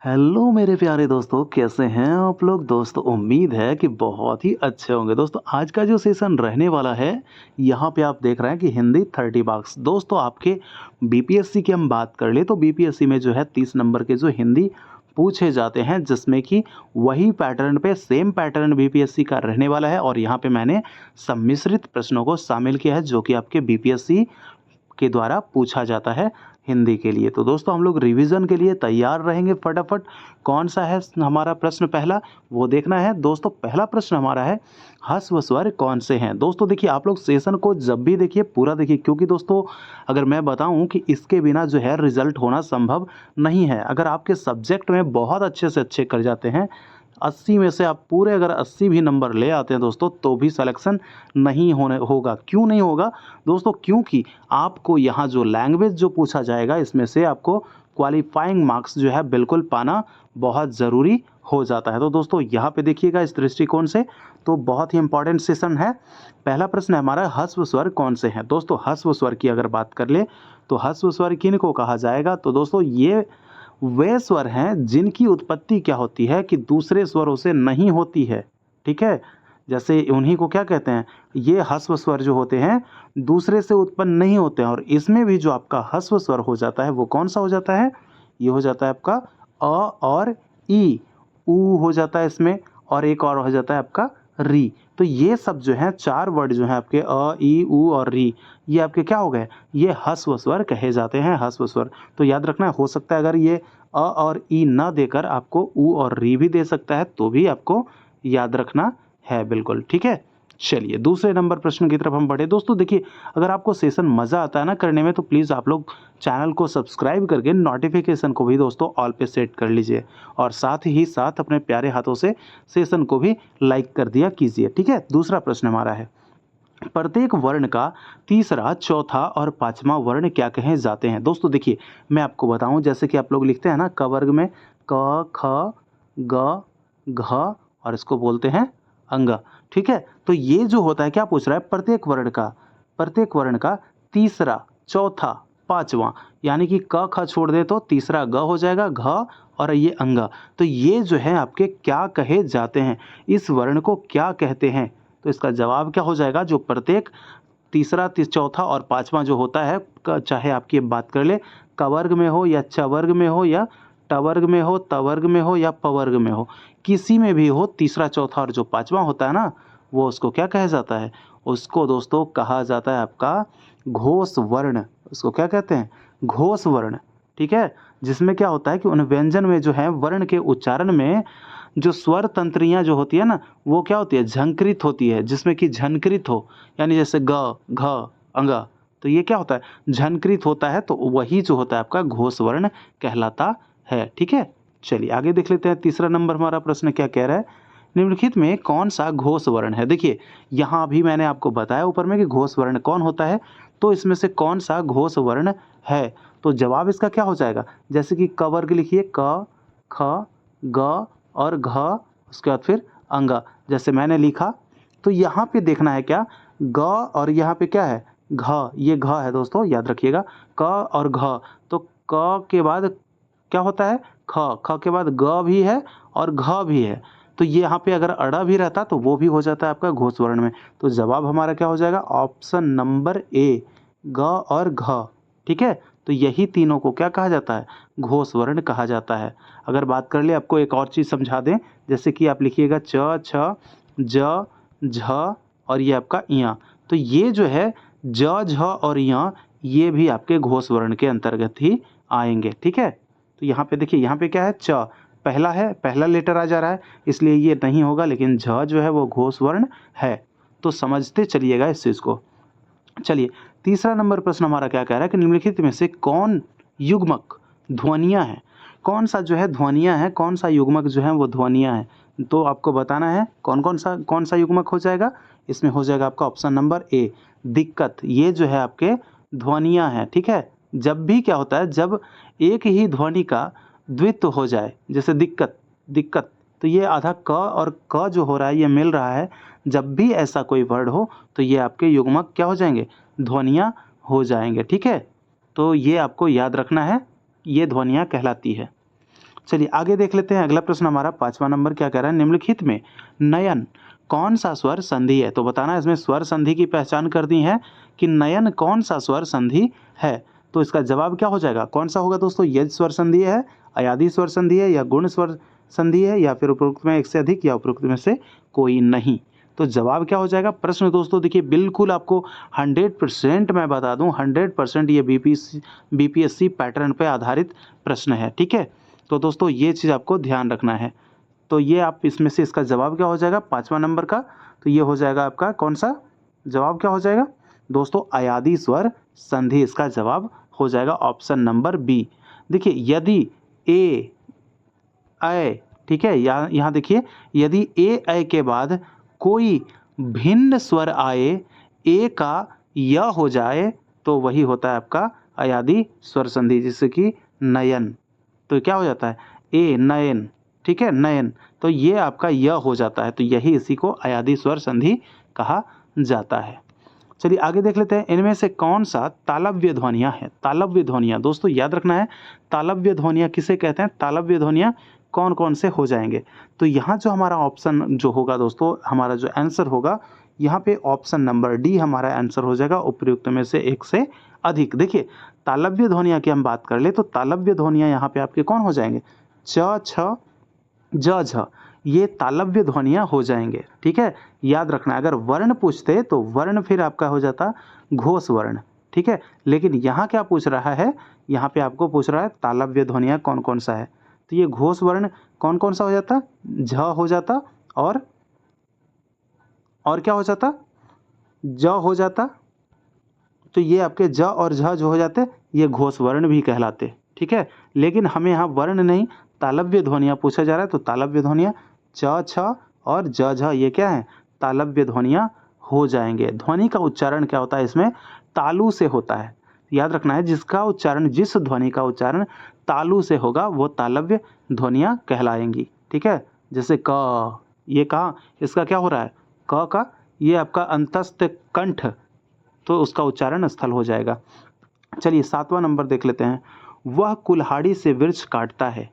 Hello मेरे प्यारे दोस्तों, कैसे हैं आप लोग। दोस्तों उम्मीद है कि बहुत ही अच्छे होंगे। दोस्तों आज का जो सेशन रहने वाला है, यहाँ पे आप देख रहे हैं कि हिंदी 30 मार्क्स। दोस्तों आपके बीपीएससी की हम बात कर ले तो बीपीएससी में जो है 30 नंबर के जो हिंदी पूछे जाते हैं, जिसमें कि वही पैटर्न पे सेम पैटर्न बीपीएससी का रहने वाला है। और यहाँ पे मैंने सम्मिश्रित प्रश्नों को शामिल किया है जो कि आपके बीपीएससी के द्वारा पूछा जाता है हिंदी के लिए। तो दोस्तों हम लोग रिवीजन के लिए तैयार रहेंगे। फटाफट कौन सा है हमारा प्रश्न पहला, वो देखना है। दोस्तों पहला प्रश्न हमारा है, ह्रस्व स्वर कौन से हैं। दोस्तों देखिए, आप लोग सेशन को जब भी देखिए पूरा देखिए, क्योंकि दोस्तों अगर मैं बताऊं कि इसके बिना जो है रिजल्ट होना संभव नहीं है। अगर आपके सब्जेक्ट में बहुत अच्छे से अच्छे कर जाते हैं, 80 में से आप पूरे अगर 80 भी नंबर ले आते हैं दोस्तों, तो भी सिलेक्शन नहीं होने होगा। क्यों नहीं होगा दोस्तों? क्योंकि आपको यहाँ जो लैंग्वेज जो पूछा जाएगा, इसमें से आपको क्वालिफाइंग मार्क्स जो है बिल्कुल पाना बहुत ज़रूरी हो जाता है। तो दोस्तों यहाँ पे देखिएगा इस दृष्टिकोण से, तो बहुत ही इंपॉर्टेंट सेशन है। पहला प्रश्न है हमारा, ह्रस्व स्वर कौन से हैं। दोस्तों ह्रस्व स्वर की अगर बात कर ले तो ह्रस्व स्वर किन को कहा जाएगा, तो दोस्तों ये वे स्वर हैं जिनकी उत्पत्ति क्या होती है कि दूसरे स्वरों से नहीं होती है। ठीक है, जैसे उन्हीं को क्या कहते हैं, ये ह्रस्व स्वर जो होते हैं दूसरे से उत्पन्न नहीं होते हैं। और इसमें भी जो आपका ह्रस्व स्वर हो जाता है वो कौन सा हो जाता है, ये हो जाता है आपका अ और ई, ऊ हो जाता है इसमें, और एक और हो जाता है आपका री। तो ये सब जो हैं चार वर्ड जो हैं आपके अ, ई, ऊ और री, ये आपके क्या हो गए, ये ह्रस्व स्वर कहे जाते हैं, ह्रस्व स्वर। तो याद रखना, हो सकता है अगर ये अ और ई ना देकर आपको ऊ और री भी दे सकता है, तो भी आपको याद रखना है बिल्कुल। ठीक है, चलिए दूसरे नंबर प्रश्न की तरफ हम बढ़े। दोस्तों देखिए, अगर आपको सेशन मज़ा आता है ना करने में, तो प्लीज़ आप लोग चैनल को सब्सक्राइब करके नोटिफिकेशन को भी दोस्तों ऑल पे सेट कर लीजिए, और साथ ही साथ अपने प्यारे हाथों से सेशन को भी लाइक कर दिया कीजिए। ठीक है, दूसरा प्रश्न हमारा है, प्रत्येक वर्ण का तीसरा, चौथा और पांचवा वर्ण क्या कहे जाते हैं। दोस्तों देखिए, मैं आपको बताऊं, जैसे कि आप लोग लिखते हैं ना क वर्ग में क, ख, ग, घ, और इसको बोलते हैं अंग। ठीक है, तो ये जो होता है क्या पूछ रहा है, प्रत्येक वर्ण का तीसरा, चौथा, पांचवा, यानी कि क ख छोड़ दे तो तीसरा ग हो जाएगा, घ और ये अंग। तो ये जो है आपके क्या कहे जाते हैं, इस वर्ण को क्या कहते हैं। तो इसका जवाब क्या हो जाएगा, जो प्रत्येक तीसरा, चौथा और पांचवा जो होता है, चाहे आपकी बात कर ले क वर्ग में हो या च वर्ग में हो या ट वर्ग में हो, त वर्ग में हो या प वर्ग में हो, किसी में भी हो, तीसरा, चौथा और जो पांचवा होता है ना, वो उसको क्या कहा जाता है, उसको दोस्तों कहा जाता है आपका घोष वर्ण। उसको क्या कहते हैं, घोष वर्ण। ठीक है, जिसमें क्या होता है कि उन व्यंजन में जो है वर्ण के उच्चारण में जो स्वर तंत्रियाँ जो होती है ना, वो क्या होती है, झंकृत होती है, जिसमें कि झनकृत हो, यानी जैसे ग, घ, अंग, तो ये क्या होता है, झनकृत होता है, तो वही जो होता है आपका घोष वर्ण कहलाता है। ठीक है, चलिए आगे देख लेते हैं। तीसरा नंबर हमारा प्रश्न क्या कह रहा है, निम्नलिखित में कौन सा घोष वर्ण है। देखिए यहाँ भी मैंने आपको बताया ऊपर में कि घोष वर्ण कौन होता है, तो इसमें से कौन सा घोष वर्ण है। तो जवाब इसका क्या हो जाएगा, जैसे कि क वर्ग लिखिए, क, ख, ग और घ, उसके बाद फिर अंग, जैसे मैंने लिखा। तो यहाँ पे देखना है क्या, ग और यहाँ पे क्या है, घ, ये घ है दोस्तों, याद रखिएगा, क और घ। तो क के बाद क्या होता है, ख, ख के बाद ग भी है और घ भी है। तो ये यहाँ पे अगर अड़ा भी रहता तो वो भी हो जाता है आपका घोष वर्ण में। तो जवाब हमारा क्या हो जाएगा, ऑप्शन नंबर ए, ग और घ। ठीक है, तो यही तीनों को क्या कहा जाता है, घोष वर्ण कहा जाता है। अगर बात कर ले, आपको एक और चीज़ समझा दें, जैसे कि आप लिखिएगा च, छ, ज, झ और ये आपका इया। तो ये जो है ज, झ और इया, ये भी आपके घोष वर्ण के अंतर्गत ही आएंगे। ठीक है, तो यहाँ पे देखिए, यहाँ पे क्या है, च पहला है, पहला लेटर आ जा रहा है, इसलिए ये नहीं होगा, लेकिन झ जो है वो घोष वर्ण है। तो समझते चलिएगा इस चीज़ को। चलिए तीसरा नंबर प्रश्न हमारा क्या कह रहा है कि निम्नलिखित में से कौन युग्मक ध्वनियाँ हैं। कौन सा जो है ध्वनियाँ हैं, कौन सा युग्मक जो है वो ध्वनियाँ हैं। तो आपको बताना है कौन सा युग्मक हो जाएगा। इसमें हो जाएगा आपका ऑप्शन नंबर ए, दिक्कत। ये जो है आपके ध्वनियाँ हैं। ठीक है, जब भी क्या होता है, जब एक ही ध्वनि का द्वित्व हो जाए, जैसे दिक्कत, दिक्कत, तो ये आधा क और क जो हो रहा है ये मिल रहा है, जब भी ऐसा कोई वर्ड हो तो ये आपके युग्मक क्या हो जाएंगे, ध्वनियाँ हो जाएंगे। ठीक है, तो ये आपको याद रखना है, ये ध्वनियाँ कहलाती है। चलिए आगे देख लेते हैं। अगला प्रश्न हमारा 5वां नंबर क्या कह रहा है, निम्नलिखित में नयन कौन सा स्वर संधि है। तो बताना है, इसमें स्वर संधि की पहचान कर दी है कि नयन कौन सा स्वर संधि है। तो इसका जवाब क्या हो जाएगा, कौन सा होगा दोस्तों, यज स्वर संधि है, अयादी स्वर संधि है, या गुण स्वर संधि है, या फिर उपरोक्त में एक से अधिक, या उपरोक्त में से कोई नहीं। तो जवाब क्या हो जाएगा। प्रश्न दोस्तों देखिए बिल्कुल आपको 100% मैं बता दूं, 100% ये बीपीएससी पैटर्न पे आधारित प्रश्न है, ठीक है। तो दोस्तों ये चीज़ आपको ध्यान रखना है। तो ये आप इसमें से इसका जवाब क्या हो जाएगा 5वां नंबर का, तो ये हो जाएगा आपका कौन सा, जवाब क्या हो जाएगा दोस्तों, अयादी स्वर संधि इसका जवाब हो जाएगा, ऑप्शन नंबर बी। देखिए यदि ए ऐ, ठीक है, यहाँ देखिए यदि ए ऐ के बाद कोई भिन्न स्वर आए, ए का य हो जाए, तो वही होता है आपका अयादी स्वर संधि, जिससे कि नयन। तो क्या हो जाता है, ए नयन, ठीक है, नयन, तो ये आपका य हो जाता है, तो यही इसी को अयादी स्वर संधि कहा जाता है। चलिए आगे देख लेते हैं, इनमें से कौन सा तालव्य ध्वनियाँ हैं। तालव्य ध्वनियाँ दोस्तों याद रखना है, तालव्य ध्वनियाँ किसे कहते हैं, तालव्य ध्वनियाँ कौन कौन से हो जाएंगे। तो यहाँ जो हमारा ऑप्शन जो होगा दोस्तों, हमारा जो आंसर होगा यहाँ पे ऑप्शन नंबर डी हमारा आंसर हो जाएगा, उपयुक्त में से एक से अधिक। देखिए तालव्य ध्वनियाँ की हम बात कर ले तो तालव्य ध्वनियाँ यहाँ पे आपके कौन हो जाएंगे, च छ ज झ, ये तालव्य ध्वनियाँ हो जाएंगे, ठीक है। याद रखना अगर वर्ण पूछते तो वर्ण फिर आपका हो जाता घोष वर्ण, ठीक है। लेकिन यहाँ क्या पूछ रहा है, यहाँ पे आपको पूछ रहा है तालव्य ध्वनियाँ कौन कौन सा है, तो ये घोष वर्ण कौन कौन सा हो जाता, झ हो जाता, और क्या हो जाता, ज हो जाता। तो ये आपके ज और झ जो हो जाते ये घोष वर्ण भी कहलाते, ठीक है। लेकिन हमें यहाँ वर्ण नहीं तालव्य ध्वनियाँ पूछा जा रहा है, तो तालव्य ध्वनियाँ च छ और ज झ ये क्या है, तालव्य ध्वनियाँ हो जाएंगे। ध्वनि का उच्चारण क्या होता है, इसमें तालु से होता है। याद रखना है जिसका उच्चारण, जिस ध्वनि का उच्चारण तालु से होगा वो तालव्य ध्वनियाँ कहलाएंगी, ठीक है। जैसे क, ये कहाँ इसका क्या हो रहा है, क का ये आपका अंतस्थ कंठ, तो उसका उच्चारण स्थल हो जाएगा। चलिए 7वां नंबर देख लेते हैं, वह कुल्हाड़ी से वृक्ष काटता है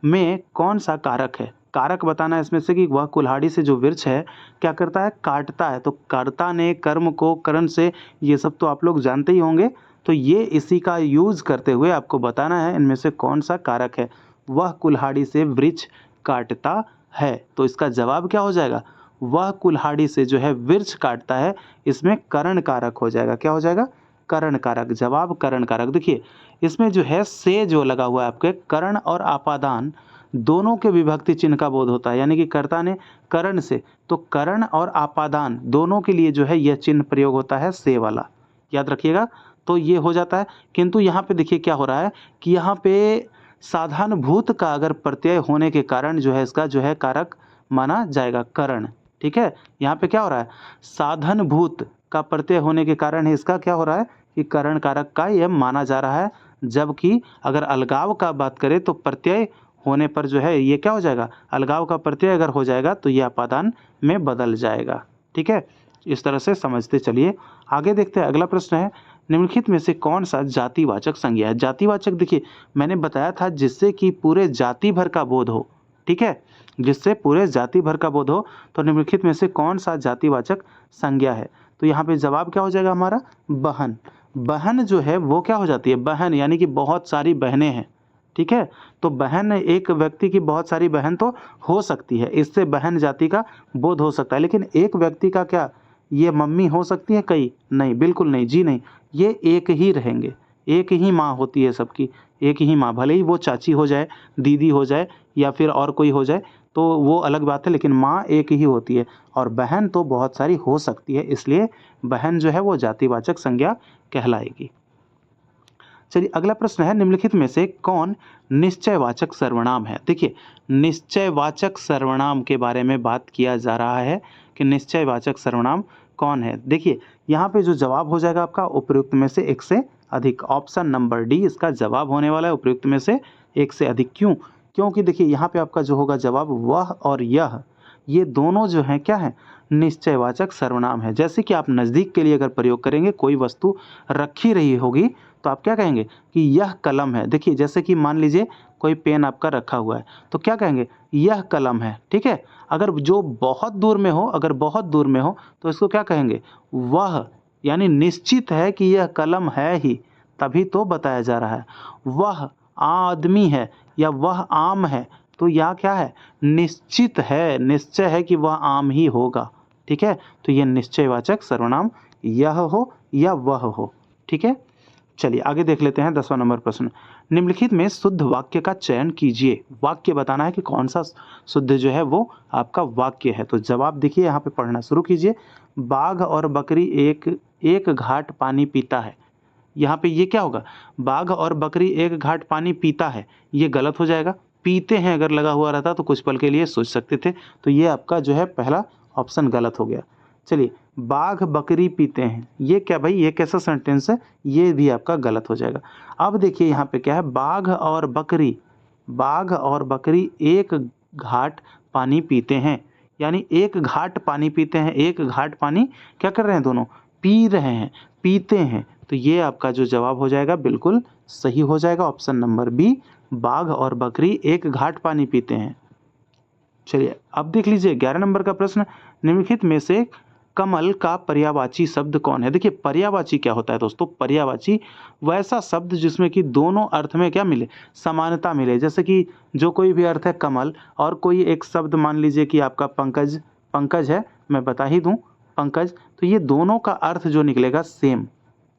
में कौन सा कारक है। कारक बताना है इसमें से कि वह कुल्हाड़ी से जो वृक्ष है क्या करता है, काटता है। तो कर्ता ने कर्म को करण से, ये सब तो आप लोग जानते ही होंगे। तो ये इसी का यूज करते हुए आपको बताना है इनमें से कौन सा कारक है, वह कुल्हाड़ी से वृक्ष काटता है। तो इसका जवाब क्या हो जाएगा, वह कुल्हाड़ी से जो है वृक्ष काटता है, इसमें करण कारक हो जाएगा। क्या हो जाएगा, करण कारक, जवाब करण कारक। देखिए इसमें जो है से जो लगा हुआ है आपके, करण और आपादान दोनों के विभक्ति चिन्ह का बोध होता है, यानी कि कर्ता ने करण से, तो करण और आपादान दोनों के लिए जो है यह चिन्ह प्रयोग होता है से वाला, याद रखिएगा। तो ये हो जाता है, किंतु यहाँ पे देखिए क्या हो रहा है कि यहाँ पे साधारण भूत का अगर प्रत्यय होने के कारण जो है इसका जो है कारक माना जाएगा करण, ठीक है। यहाँ पे क्या हो रहा है, साधन भूत का प्रत्यय होने के कारण इसका क्या हो रहा है कि करण कारक का यह माना जा रहा है। जबकि अगर अलगाव का बात करें तो प्रत्यय होने पर जो है ये क्या हो जाएगा, अलगाव का प्रत्यय अगर हो जाएगा तो ये अपादान में बदल जाएगा, ठीक है। इस तरह से समझते चलिए। आगे देखते हैं, अगला प्रश्न है, निम्नलिखित में से कौन सा जातिवाचक संज्ञा है। जातिवाचक देखिए मैंने बताया था जिससे कि पूरे जाति भर का बोध हो, ठीक है, जिससे पूरे जाति भर का बोध हो। तो निम्नलिखित में से कौन सा जातिवाचक संज्ञा है। तो यहाँ पे जवाब क्या हो जाएगा हमारा, बहन। बहन जो है वो क्या हो जाती है, बहन यानी कि बहुत सारी बहनें हैं, ठीक है। तो बहन एक व्यक्ति की बहुत सारी बहन तो हो सकती है, इससे बहन जाति का बोध हो सकता है। लेकिन एक व्यक्ति का क्या ये मम्मी हो सकती है कई, नहीं, बिल्कुल नहीं, जी नहीं, ये एक ही रहेंगे, एक ही माँ होती है सबकी, एक ही माँ, भले ही वो चाची हो जाए, दीदी हो जाए, या फिर और कोई हो जाए तो वो अलग बात है, लेकिन माँ एक ही होती है। और बहन तो बहुत सारी हो सकती है, इसलिए बहन जो है वो जातिवाचक संज्ञा कहलाएगी। चलिए अगला प्रश्न है, निम्नलिखित में से कौन निश्चयवाचक सर्वनाम है। देखिए निश्चयवाचक सर्वनाम के बारे में बात किया जा रहा है कि निश्चयवाचक सर्वनाम कौन है। देखिए यहाँ पे जो जवाब हो जाएगा आपका उपयुक्त में से एक से अधिक, ऑप्शन नंबर डी इसका जवाब होने वाला है, उपयुक्त में से एक से अधिक। क्यों, क्योंकि देखिए यहाँ पे आपका जो होगा जवाब वह और यह, ये दोनों जो हैं क्या है, निश्चयवाचक सर्वनाम है। जैसे कि आप नज़दीक के लिए अगर प्रयोग करेंगे, कोई वस्तु रखी रही होगी तो आप क्या कहेंगे कि यह कलम है। देखिए जैसे कि मान लीजिए कोई पेन आपका रखा हुआ है, तो क्या कहेंगे, यह कलम है। ठीक है, अगर जो बहुत दूर में हो, अगर बहुत दूर में हो तो इसको क्या कहेंगे, वह, यानी निश्चित है कि यह कलम है ही, तभी तो बताया जा रहा है। वह आदमी है या वह आम है, तो यह क्या है, निश्चित है, निश्चय है कि वह आम ही होगा। ठीक है, तो यह निश्चयवाचक सर्वनाम यह हो या वह हो। ठीक है, चलिए आगे देख लेते हैं 10वां नंबर प्रश्न। निम्नलिखित में शुद्ध वाक्य का चयन कीजिए। वाक्य बताना है कि कौन सा शुद्ध जो है वो आपका वाक्य है। तो जवाब देखिए, यहाँ पे पढ़ना शुरू कीजिए। बाघ और बकरी एक एक घाट पानी पीता है। यहाँ पे ये क्या होगा, बाघ और बकरी एक घाट पानी पीता है, ये गलत हो जाएगा। पीते हैं अगर लगा हुआ रहता तो कुछ पल के लिए सोच सकते थे, तो ये आपका जो है पहला ऑप्शन गलत हो गया। चलिए, बाघ बकरी पीते हैं, ये क्या भाई, ये कैसा सेंटेंस है, ये भी आपका गलत हो जाएगा। अब देखिए यहाँ पे क्या है, बाघ और बकरी एक घाट पानी पीते हैं, यानी एक घाट पानी पीते हैं, एक घाट पानी क्या कर रहे हैं, दोनों पी रहे हैं, पीते हैं। तो ये आपका जो जवाब हो जाएगा बिल्कुल सही हो जाएगा, ऑप्शन नंबर बी, बाघ और बकरी एक घाट पानी पीते हैं। चलिए अब देख लीजिए 11 नंबर का प्रश्न। निम्नलिखित में से कमल का पर्यायवाची शब्द कौन है। देखिए पर्यायवाची क्या होता है दोस्तों, पर्यायवाची वैसा शब्द जिसमें कि दोनों अर्थ में क्या मिले, समानता मिले। जैसे कि जो कोई भी अर्थ है कमल, और कोई एक शब्द मान लीजिए कि आपका पंकज, पंकज है, मैं बता ही दूं पंकज, तो ये दोनों का अर्थ जो निकलेगा सेम,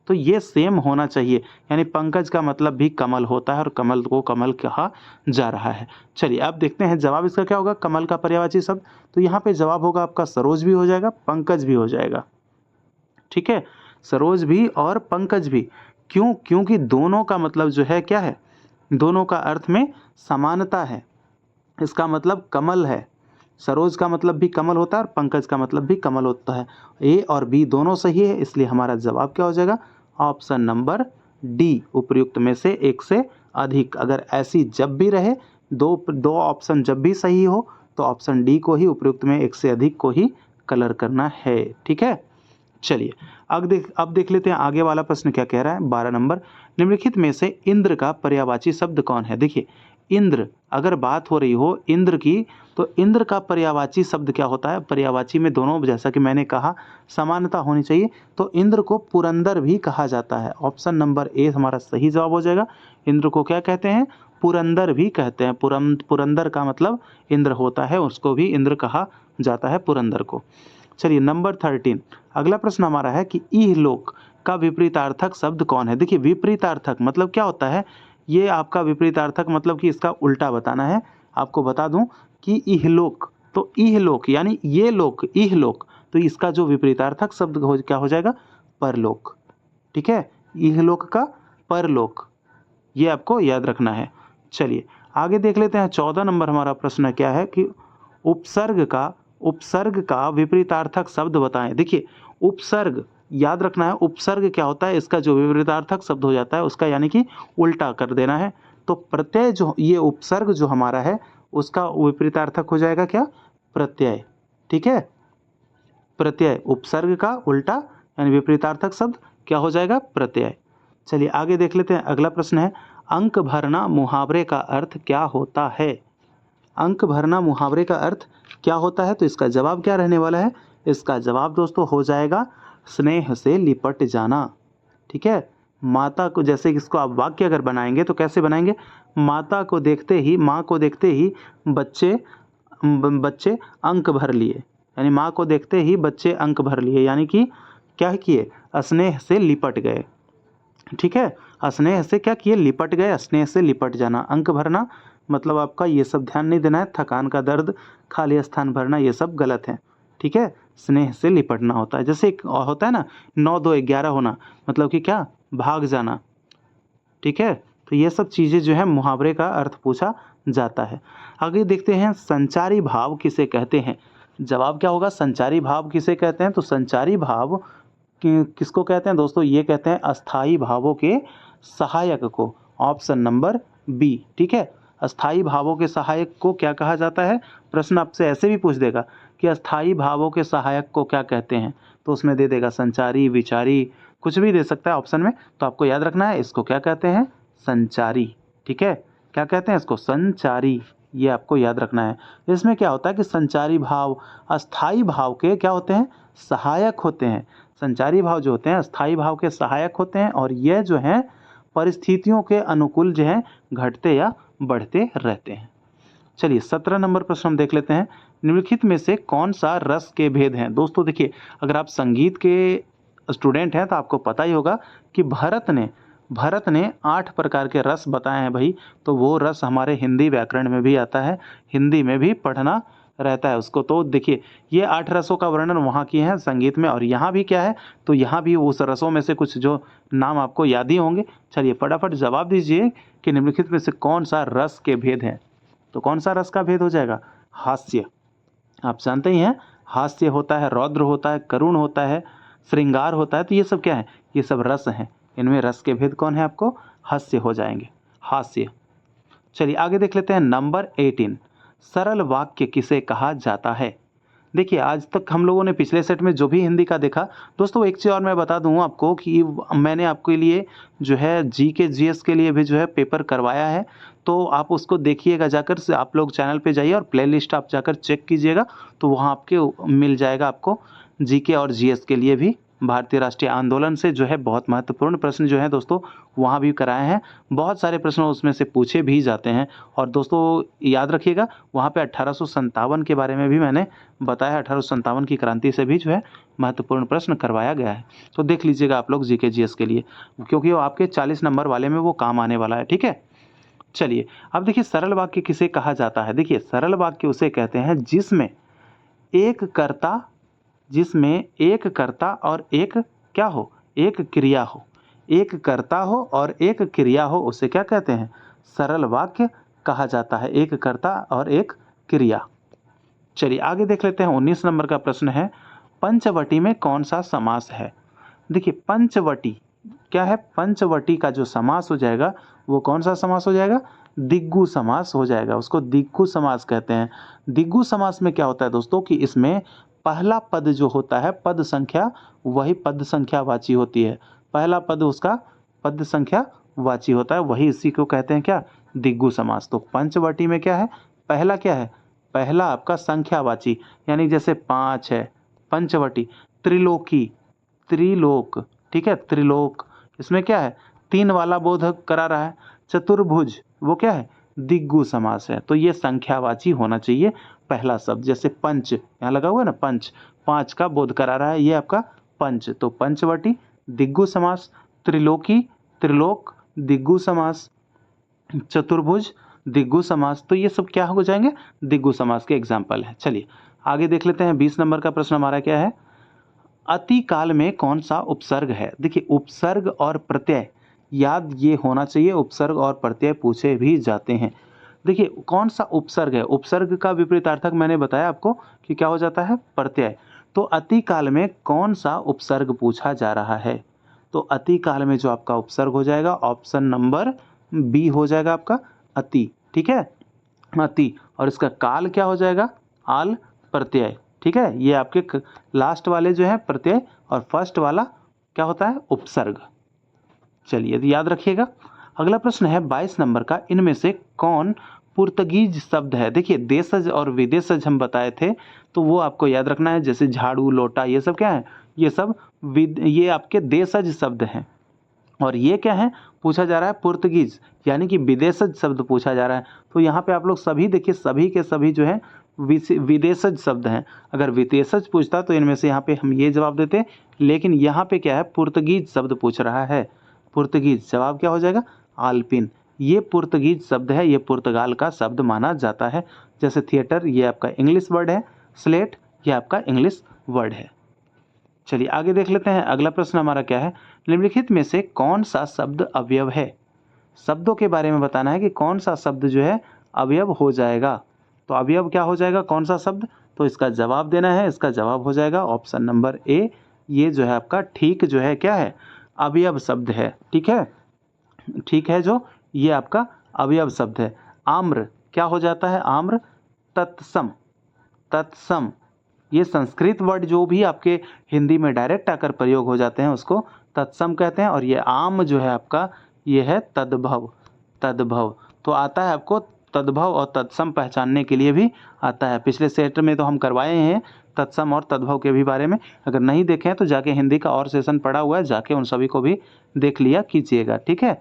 तो ये सेम होना चाहिए। यानी पंकज का मतलब भी कमल होता है और कमल को कमल कहा जा रहा है। चलिए अब देखते हैं जवाब इसका क्या होगा, कमल का पर्यायवाची शब्द। तो यहाँ पे जवाब होगा आपका सरोज भी हो जाएगा, पंकज भी हो जाएगा। ठीक है, सरोज भी और पंकज भी। क्यों, क्योंकि दोनों का मतलब जो है क्या है, दोनों का अर्थ में समानता है। इसका मतलब कमल है, सरोज का मतलब भी कमल होता है और पंकज का मतलब भी कमल होता है। ए और बी दोनों सही है, इसलिए हमारा जवाब क्या हो जाएगा, ऑप्शन नंबर डी, उपर्युक्त में से एक से अधिक। अगर ऐसी जब भी रहे, दो ऑप्शन जब भी सही हो, तो ऑप्शन डी को ही, उपर्युक्त में एक से अधिक को ही कलर करना है। ठीक है, चलिए अब देख लेते हैं आगे वाला प्रश्न क्या कह रहा है। 12 नंबर, निम्नलिखित में से इंद्र का पर्यायवाची शब्द कौन है। देखिए इंद्र, अगर बात हो रही हो इंद्र की, तो इंद्र का पर्यायवाची शब्द क्या होता है, पर्यायवाची में दोनों, जैसा कि मैंने कहा समानता होनी चाहिए, तो इंद्र को पुरंदर भी कहा जाता है। ऑप्शन नंबर ए हमारा सही जवाब हो जाएगा। इंद्र को क्या कहते हैं, पुरंदर भी कहते हैं। पुरंदर का मतलब इंद्र होता है, उसको भी इंद्र कहा जाता है, पुरंदर को। चलिए नंबर 13, अगला प्रश्न हमारा है कि इहलोक का विपरीतार्थक शब्द कौन है। देखिए विपरीतार्थक मतलब क्या होता है, ये आपका विपरीतार्थक मतलब कि इसका उल्टा बताना है। आपको बता दूं कि इहलोक, तो इहलोक यानी ये लोक, इहलोक, तो इसका जो विपरीतार्थक शब्द क्या हो जाएगा, परलोक। ठीक है, इहलोक का परलोक, ये आपको याद रखना है। चलिए आगे देख लेते हैं 14 नंबर हमारा प्रश्न क्या है कि उपसर्ग का विपरीतार्थक शब्द बताएं। देखिए उपसर्ग याद रखना है, उपसर्ग क्या होता है, इसका जो विपरीतार्थक शब्द हो जाता है उसका यानी कि उल्टा कर देना है। तो प्रत्यय, जो ये उपसर्ग जो हमारा है उसका विपरीतार्थक हो जाएगा क्या, प्रत्यय। ठीक है, प्रत्यय, उपसर्ग का उल्टा यानी विपरीतार्थक शब्द क्या हो जाएगा, प्रत्यय। चलिए आगे देख लेते हैं अगला प्रश्न है, अंक भरना मुहावरे का अर्थ क्या होता है। अंक भरना मुहावरे का अर्थ क्या होता है, तो इसका जवाब क्या रहने वाला है, इसका जवाब दोस्तों हो जाएगा स्नेह से लिपट जाना। ठीक है, माता को, जैसे कि इसको आप वाक्य अगर बनाएंगे तो कैसे बनाएंगे, माता को देखते ही, माँ को देखते ही बच्चे अंक भर लिए, यानी माँ को देखते ही बच्चे अंक भर लिए, यानी कि क्या किए, स्नेह से लिपट गए। ठीक है, स्नेह से क्या किए, लिपट गए, स्नेह से लिपट जाना। अंक भरना मतलब आपका ये सब ध्यान नहीं देना है, थकान का दर्द, खाली स्थान भरना, ये सब गलत है। ठीक है, स्नेह से लिपटना होता है। जैसे एक होता है ना 9 2 11 होना, मतलब कि क्या, भाग जाना। ठीक है, तो ये सब चीज़ें जो है मुहावरे का अर्थ पूछा जाता है। आगे देखते हैं संचारी भाव किसे कहते हैं। जवाब क्या होगा, संचारी भाव किसे कहते हैं, तो संचारी भाव किसको कहते हैं दोस्तों, ये कहते हैं अस्थाई भावों के सहायक को। Option number B. ठीक है, अस्थाई भावों के सहायक को क्या कहा जाता है, प्रश्न आपसे ऐसे भी पूछ देगा कि अस्थाई भावों के सहायक को क्या कहते हैं, तो उसमें दे देगा संचारी, विचारी, कुछ भी दे सकता है ऑप्शन में। तो आपको याद रखना है इसको क्या कहते हैं, संचारी। ठीक है, क्या कहते हैं इसको, संचारी। ये आपको याद रखना है। इसमें क्या होता है कि संचारी भाव अस्थाई भाव के क्या होते हैं, सहायक होते हैं। संचारी भाव जो होते हैं अस्थाई भाव के सहायक होते हैं और यह जो है परिस्थितियों के अनुकूल जो है घटते या बढ़ते रहते हैं। चलिए 17 नंबर प्रश्न हम देख लेते हैं। निम्नलिखित में से कौन सा रस के भेद हैं। दोस्तों देखिए, अगर आप संगीत के स्टूडेंट हैं तो आपको पता ही होगा कि भरत ने 8 प्रकार के रस बताए हैं भाई। तो वो रस हमारे हिंदी व्याकरण में भी आता है, हिंदी में भी पढ़ना रहता है उसको। तो देखिए, ये 8 रसों का वर्णन वहाँ किए हैं संगीत में, और यहाँ भी क्या है, तो यहाँ भी उस रसों में से कुछ जो नाम आपको याद ही होंगे। चलिए फटाफट जवाब दीजिए कि निम्नलिखित में से कौन सा रस के भेद हैं। तो कौन सा रस का भेद हो जाएगा, हास्य। आप जानते ही हैं, हास्य होता है, रौद्र होता है, करुण होता है, श्रृंगार होता है। तो ये सब क्या है, ये सब रस हैं। इनमें रस के भेद कौन है, आपको हास्य हो जाएंगे, हास्य। चलिए आगे देख लेते हैं नंबर 18, सरल वाक्य किसे कहा जाता है। देखिए, आज तक हम लोगों ने पिछले सेट में जो भी हिंदी का देखा, दोस्तों एक चीज़ और मैं बता दूं आपको कि मैंने आपके लिए जो है जीके जीएस के लिए भी जो है पेपर करवाया है। तो आप उसको देखिएगा जाकर, से आप लोग चैनल पे जाइए और प्लेलिस्ट आप जाकर चेक कीजिएगा, तो वहाँ आपके मिल जाएगा आपको जीके और जीएस के लिए भी। भारतीय राष्ट्रीय आंदोलन से जो है बहुत महत्वपूर्ण प्रश्न जो है दोस्तों वहाँ भी कराए हैं। बहुत सारे प्रश्न उसमें से पूछे भी जाते हैं। और दोस्तों याद रखिएगा, वहाँ पे 1857 के बारे में भी मैंने बताया। 1857 की क्रांति से भी जो है महत्वपूर्ण प्रश्न करवाया गया है। तो देख लीजिएगा आप लोग जीके जीएस के लिए, क्योंकि वो आपके 40 नंबर वाले में वो काम आने वाला है। ठीक है, चलिए अब देखिए सरल वाक्य किसे कहा जाता है। देखिए सरल वाक्य उसे कहते हैं जिसमें एक कर्ता और एक क्या हो, एक क्रिया हो। एक कर्ता हो और एक क्रिया हो, उसे क्या कहते हैं, सरल वाक्य कहा जाता है। एक कर्ता और एक क्रिया। चलिए आगे देख लेते हैं। 19 नंबर का प्रश्न है, पंचवटी में कौन सा समास है। देखिए पंचवटी क्या है, पंचवटी का जो समास हो जाएगा वो कौन सा समास हो जाएगा, दिग्गु समास हो जाएगा। उसको दिग्गु समास कहते हैं। दिग्गु समास में क्या होता है दोस्तों कि इसमें पहला पद जो होता है पद संख्या, वही पद संख्या वाची होती है। पहला पद उसका पद संख्या वाची होता है, वही इसी को कहते हैं क्या, दिग्गु समास। तो पंचवटी में क्या है, पहला क्या है, पहला आपका संख्यावाची, यानी जैसे 5 है पंचवटी। त्रिलोकी, त्रिलोक, ठीक है, त्रिलोक, इसमें क्या है, 3 वाला बोधक करा रहा है। चतुर्भुज वो क्या है, दिग्गु समास है। तो ये संख्यावाची होना चाहिए पहला शब्द। जैसे पंच यहाँ लगा हुआ है ना, पंच, 5 का बोध करा रहा है, ये आपका पंच। तो पंचवटी दिग्गु समास, त्रिलोकी त्रिलोक दिग्गु समास, चतुर्भुज दिग्गु समास। तो ये सब क्या हो जाएंगे, दिग्गु समास के एग्जाम्पल है। चलिए आगे देख लेते हैं। 20 नंबर का प्रश्न हमारा क्या है, अति काल में कौन सा उपसर्ग है। देखिए उपसर्ग और प्रत्यय याद ये होना चाहिए, उपसर्ग और प्रत्यय पूछे भी जाते हैं। देखिए कौन सा उपसर्ग है, उपसर्ग का विपरीतार्थक मैंने बताया आपको कि क्या हो जाता है, प्रत्यय। तो अति काल में कौन सा उपसर्ग पूछा जा रहा है। तो अति काल में जो आपका उपसर्ग हो जाएगा ऑप्शन नंबर बी हो जाएगा आपका अति। ठीक है, अति, और इसका काल क्या हो जाएगा, आल प्रत्यय। ठीक है, ये आपके लास्ट वाले जो है प्रत्यय और फर्स्ट वाला क्या होता है, उपसर्ग। चलिए यदि याद रखिएगा। अगला प्रश्न है 22 नंबर का, इनमें से कौन पुर्तगीज शब्द है। देखिए देशज और विदेशज हम बताए थे, तो वो आपको याद रखना है। जैसे झाड़ू, लोटा, ये सब क्या है, ये सब ये आपके देशज शब्द हैं। और ये क्या है, पूछा जा रहा है पुर्तगीज, यानी कि विदेशज शब्द पूछा जा रहा है। तो यहाँ पे आप लोग सभी देखिए, सभी के सभी जो है विदेशज शब्द हैं। अगर विदेशज पूछता तो इनमें से यहाँ पे हम ये जवाब देते, लेकिन यहाँ पे क्या है, पुर्तगीज शब्द पूछ रहा है। पुर्तगीज जवाब क्या हो जाएगा, आल्पिन। ये पुर्तगीज शब्द है, ये पुर्तगाल का शब्द माना जाता है। जैसे थिएटर ये आपका इंग्लिश वर्ड है, स्लेट ये आपका इंग्लिश वर्ड है। चलिए आगे देख लेते हैं। अगला प्रश्न हमारा क्या है, निम्नलिखित में से कौन सा शब्द अवयव है। शब्दों के बारे में बताना है कि कौन सा शब्द जो है अवयव हो जाएगा। तो अवयव क्या हो जाएगा, कौन सा शब्द, तो इसका जवाब देना है। इसका जवाब हो जाएगा ऑप्शन नंबर ए, ये जो है आपका ठीक जो है क्या है, अवयव शब्द है। ठीक है, ठीक है, जो ये आपका अवयव शब्द है। आम्र क्या हो जाता है, आम्र तत्सम, तत्सम, ये संस्कृत वर्ड जो भी आपके हिंदी में डायरेक्ट आकर प्रयोग हो जाते हैं उसको तत्सम कहते हैं। और ये आम जो है आपका, ये है तद्भव, तद्भव। तो आता है आपको तद्भव और तत्सम पहचानने के लिए भी आता है। पिछले सेट में तो हम करवाए हैं तत्सम और तद्भव के भी बारे में। अगर नहीं देखे हैं तो जाके हिंदी का और सेशन पड़ा हुआ है, जाके उन सभी को भी देख लिया कीजिएगा, ठीक है।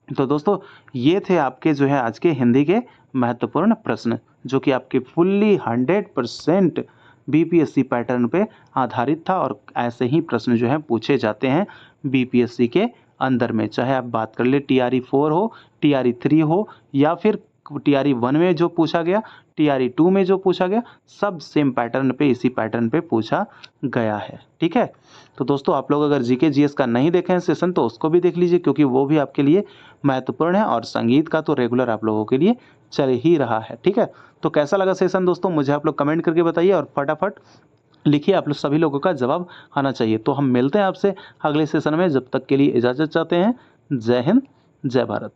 तो दोस्तों ये थे आपके जो है आज के हिंदी के महत्वपूर्ण प्रश्न, जो कि आपके फुल्ली 100% बीपीएससी पैटर्न पे आधारित था और ऐसे ही प्रश्न जो है पूछे जाते हैं बीपीएससी के अंदर में। चाहे आप बात कर ले TRE 4 हो, TRE 3 हो, या फिर TRE 1 में जो पूछा गया, TRE 2 में जो पूछा गया, सब सेम पैटर्न पे, इसी पैटर्न पे पूछा गया है, ठीक है। तो दोस्तों आप लोग अगर जीके जीएस का नहीं देखे हैं सेशन तो उसको भी देख लीजिए, क्योंकि वो भी आपके लिए महत्वपूर्ण है। और संगीत का तो रेगुलर आप लोगों के लिए चल ही रहा है, ठीक है। तो कैसा लगा सेशन दोस्तों, मुझे आप लोग कमेंट करके बताइए और फटाफट लिखिए, आप लोग सभी लोगों का जवाब आना चाहिए। तो हम मिलते हैं आपसे अगले सेशन में, जब तक के लिए इजाज़त चाहते हैं। जय हिंद, जय भारत।